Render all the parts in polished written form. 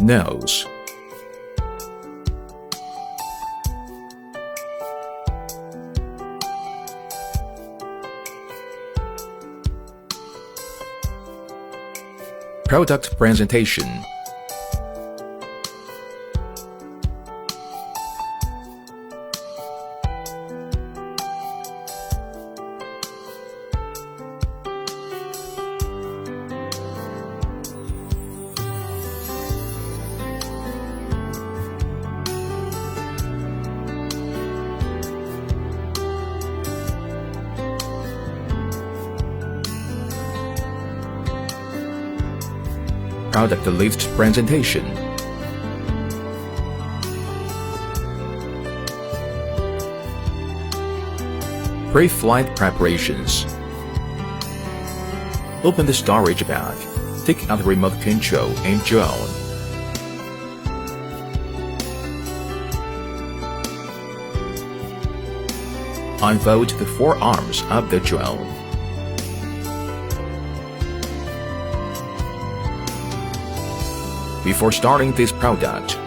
nose. Product presentation. Product lift presentation. Pre-flight preparations. Open the storage bag. Take out the remote control and drone. Unfold the four arms of the drone. Before starting this product,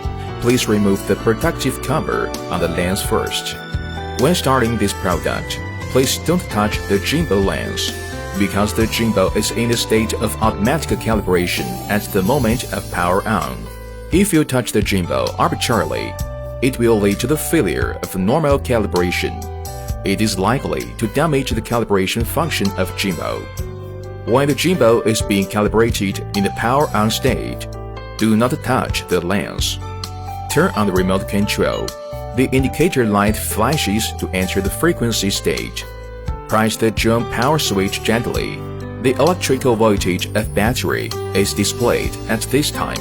please remove the protective cover on the lens first. When starting this product, please don't touch the gimbal lens, because the gimbal is in a state of automatic calibration at the moment of power on. If you touch the gimbal arbitrarily, it will lead to the failure of normal calibration. It is likely to damage the calibration function of gimbal. When the gimbal is being calibrated in the power on state, do not touch the lens. Turn on the remote control. The indicator light flashes to enter the frequency state. Press the drone power switch gently. The electrical voltage of battery is displayed at this time.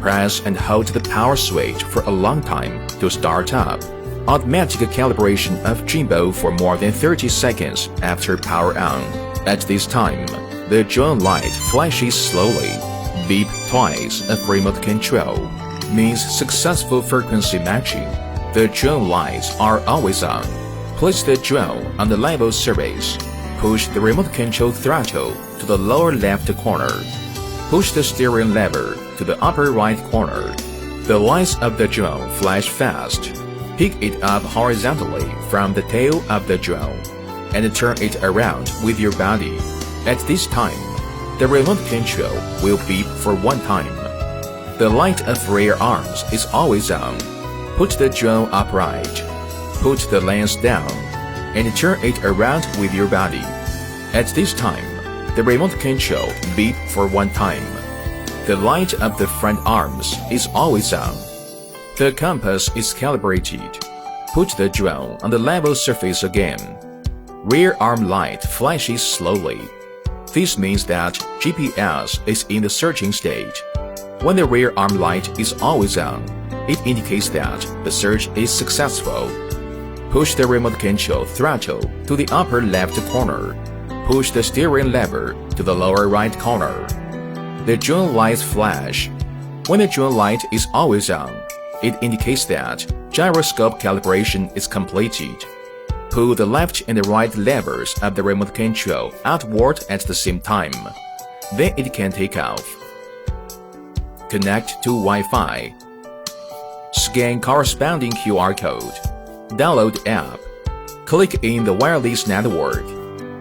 Press and hold the power switch for a long time to start up. Automatic calibration of gimbal for more than 30 seconds after power on. At this time, the drone light flashes slowly. Beep twice of remote control means successful frequency matching. The drone lights are always on. Place the drone on the level surface. Push the remote control throttle to the lower left corner. Push the steering lever to the upper right corner. The lights of the drone flash fast. Pick it up horizontally from the tail of the drone and turn it around with your body. At this time, the remote control will beep for one time. The light of rear arms is always on. Put the drone upright. Put the lens down and turn it around with your body. At this time, the remote control beep for one time. The light of the front arms is always on. The compass is calibrated. Put the drone on the level surface again. Rear arm light flashes slowly. This means that GPS is in the searching state. When the rear arm light is always on, it indicates that the search is successful. Push the remote control throttle to the upper left corner. Push the steering lever to the lower right corner. The drone lights flash. When the drone light is always on, it indicates that gyroscope calibration is completed. Pull the left and the right levers of the remote control outward at the same time. Then it can take off. Connect to Wi-Fi. Scan corresponding QR code. Download app. Click in the wireless network.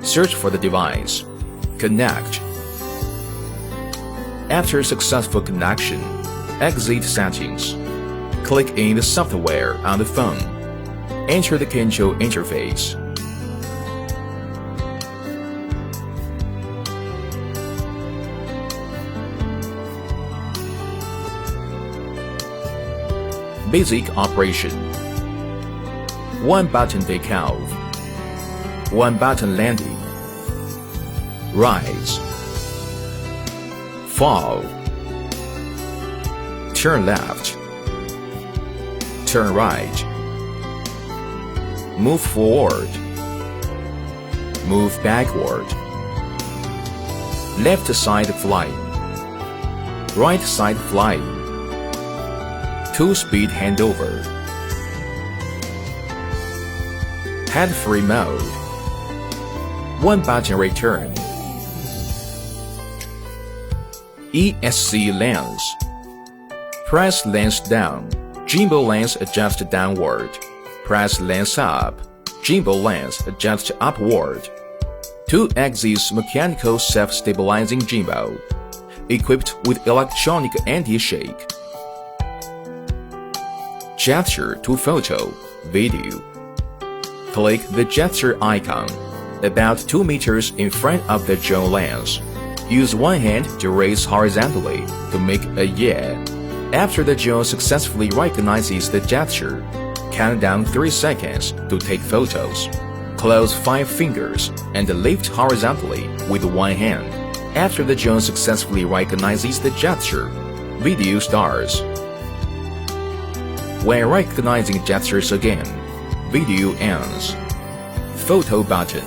Search for the device. Connect. After successful connection, exit settings. Click in the software on the phone. Enter the control interface. Basic operation. 1 button takeoff. 1 button landing. Rise. Fall. Turn left. Turn right. Move forward. Move backward. Left side flying. Right side flying. 2-speed handover. Head-free mode. 1 button return. ESC lens. Press lens down. Gimbal lens adjust downward. Press lens up. Gimbal lens adjust upward. 2-axis mechanical self-stabilizing gimbal, equipped with electronic anti-shake. Gesture to photo, video. Click the gesture icon, about 2 meters in front of the drone lens. Use one hand to raise horizontally to make a yeah. After the drone successfully recognizes the gesture, count down 3 seconds to take photos. Close 5 fingers and lift horizontally with one hand. After the drone successfully recognizes the gesture, video starts. When recognizing gestures again, video ends. Photo button.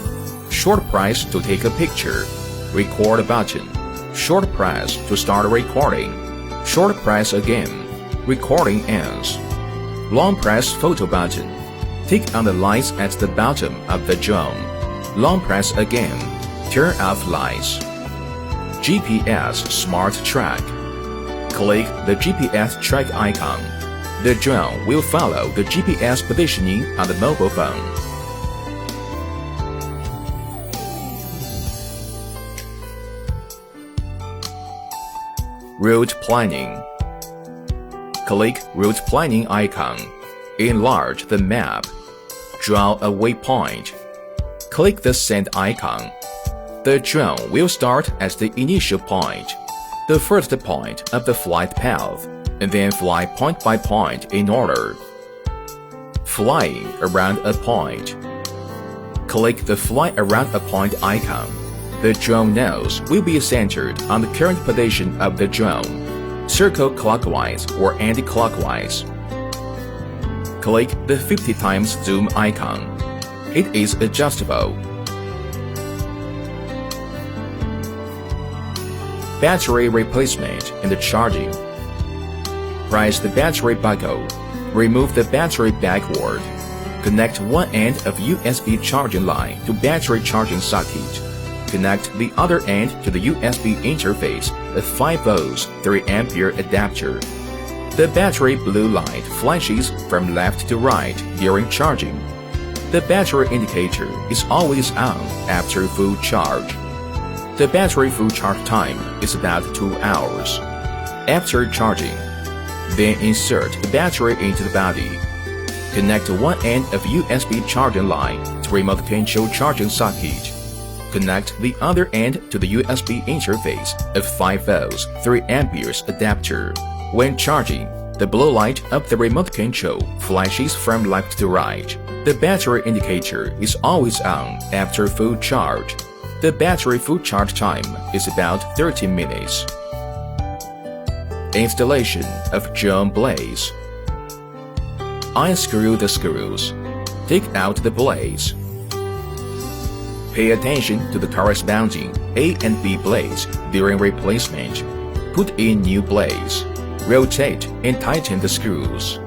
Short press to take a picture. Record button. Short press to start recording. Short press again. Recording ends. Long press photo button. Tick on the lights at the bottom of the drone. Long press again. Turn off lights. GPS Smart Track. Click the GPS track icon. The drone will follow the GPS positioning on the mobile phone. Route planning. Click Route planning icon. Enlarge the map. Draw a waypoint. Click the send icon. The drone will start at the initial point, the first point of the flight path, and then fly point by point in order. Flying around a point. Click the Fly around a point icon. The drone nose will be centered on the current position of the drone. Circle clockwise or anti-clockwise. Click the 50 times zoom icon. It is adjustable. Battery replacement and charging. Press the battery buckle. Remove the battery backward. Connect one end of USB charging line to battery charging socket. Connect the other end to the USB interface, a 5 volts 3 ampere adapter. The battery blue light flashes from left to right during charging. The battery indicator is always on after full charge. The battery full charge time is about 2 hours. After charging, then insert the battery into the body. Connect one end of USB charging line to remote control charging socket. Connect the other end to the USB interface of 5 volts 3 amperes adapter. When charging, the blue light of the remote control flashes from left to right. The battery indicator is always on after full charge. The battery full charge time is about 30 minutes. Installation of drone blades. Unscrew the screws. Take out the blades. Pay attention to the corresponding A and B blades during replacement. Put in new blades. Rotate and tighten the screws.